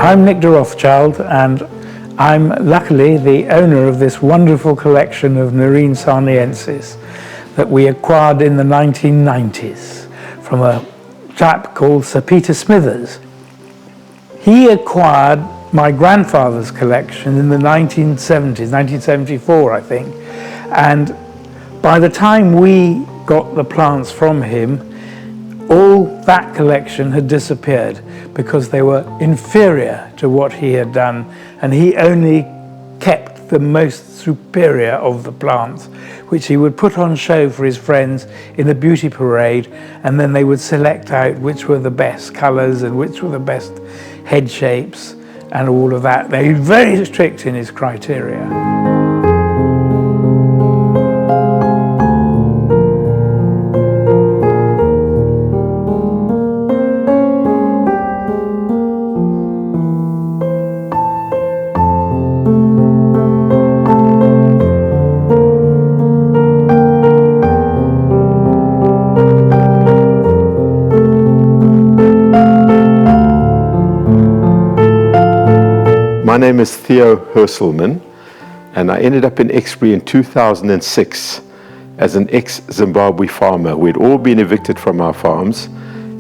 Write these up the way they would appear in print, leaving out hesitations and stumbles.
I'm Nick de Rothschild, and I'm luckily the owner of this wonderful collection of nerine sarniensis that we acquired in the 1990s from a chap called Sir Peter Smithers. He acquired my grandfather's collection in the 1970s, 1974 I think, and by the time we got the plants from him, all that collection had disappeared because they were inferior to what he had done, and he only kept the most superior of the plants, which he would put on show for his friends in a beauty parade, and then they would select out which were the best colours and which were the best head shapes and all of that. They were very strict in his criteria. My name is Theo Herselman, and I ended up in Exbury in 2006 as an ex-Zimbabwe farmer. We'd all been evicted from our farms,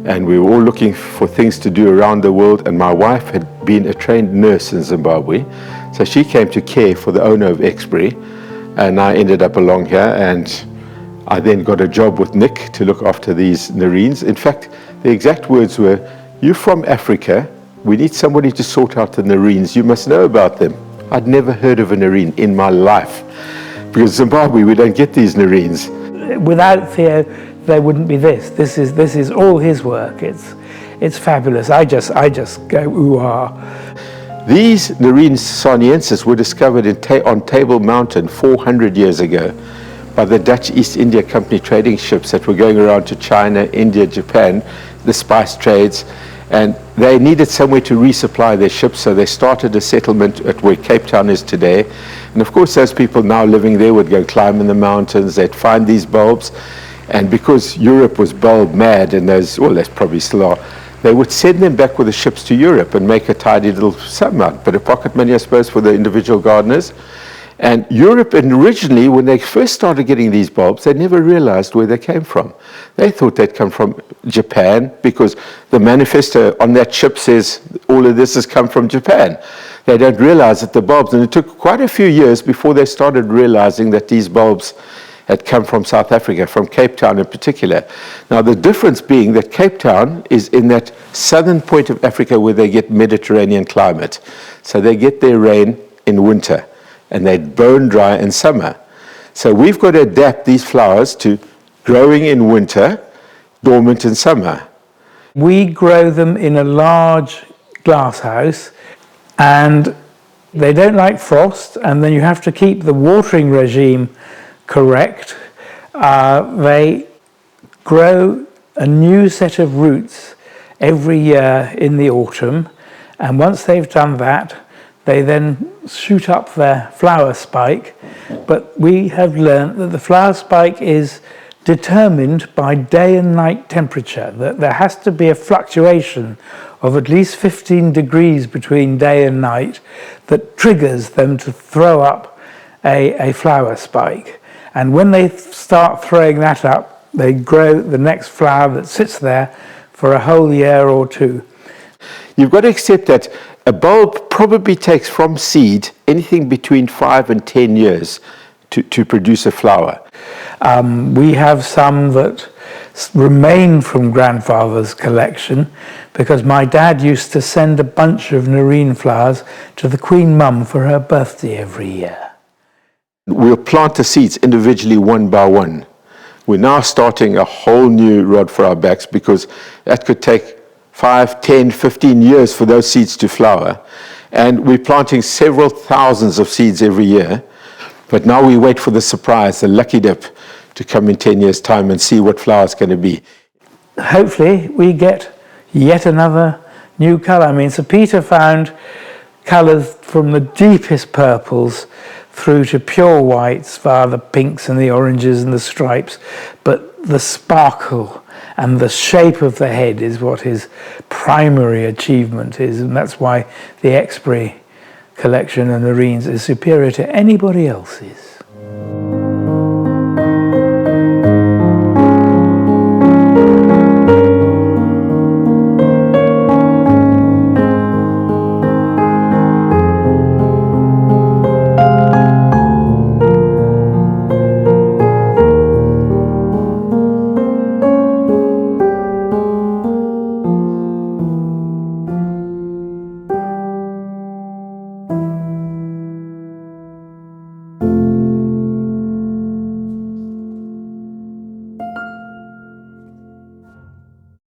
and we were all looking for things to do around the world, and my wife had been a trained nurse in Zimbabwe, so she came to care for the owner of Exbury, and I ended up along here, and I then got a job with Nick to look after these nerines. In fact, the exact words were, "You're from Africa, we need somebody to sort out the nerines. You must know about them." I'd never heard of a nerine in my life, because Zimbabwe, we don't get these nerines. Without Theo, there wouldn't be this. This is all his work. It's fabulous. I just go ooh-ah. These nerines sarniensis were discovered on Table Mountain 400 years ago by the Dutch East India Company trading ships that were going around to China, India, Japan, the spice trades. And they needed somewhere to resupply their ships, so they started a settlement at where Cape Town is today. And of course, those people now living there would go climb in the mountains, they'd find these bulbs, and because Europe was bulb mad, and that's probably still are, they would send them back with the ships to Europe and make a tidy little sum out, bit of pocket money, I suppose, for the individual gardeners. And Europe, originally, when they first started getting these bulbs, they never realized where they came from. They thought they'd come from Japan, because the manifesto on that ship says all of this has come from Japan. They don't realize that the bulbs, and it took quite a few years before they started realizing that these bulbs had come from South Africa, from Cape Town in particular. Now, the difference being that Cape Town is in that southern point of Africa where they get Mediterranean climate. So they get their rain in winter, and they bone dry in summer. So we've got to adapt these flowers to growing in winter, dormant in summer. We grow them in a large glass house, and they don't like frost, and then you have to keep the watering regime correct. They grow a new set of roots every year in the autumn, and once they've done that, they then shoot up their flower spike, but we have learnt that the flower spike is determined by day and night temperature, that there has to be a fluctuation of at least 15 degrees between day and night that triggers them to throw up a flower spike. And when they start throwing that up, they grow the next flower that sits there for a whole year or two. You've got to accept that a bulb probably takes from seed anything between 5 and 10 years to produce a flower. We have some that remain from grandfather's collection, because my dad used to send a bunch of nerine flowers to the Queen Mum for her birthday every year. We'll plant the seeds individually one by one. We're now starting a whole new rod for our backs, because that could take 5, 10, 15 years for those seeds to flower. And we're planting several thousands of seeds every year. But now we wait for the surprise, the lucky dip, to come in 10 years' time and see what flower it's going to be. Hopefully we get yet another new colour. I mean, Sir Peter found colours from the deepest purples through to pure whites via the pinks and the oranges and the stripes, but the sparkle and the shape of the head is what his primary achievement is, and that's why the Exbury collection of nerines is superior to anybody else's.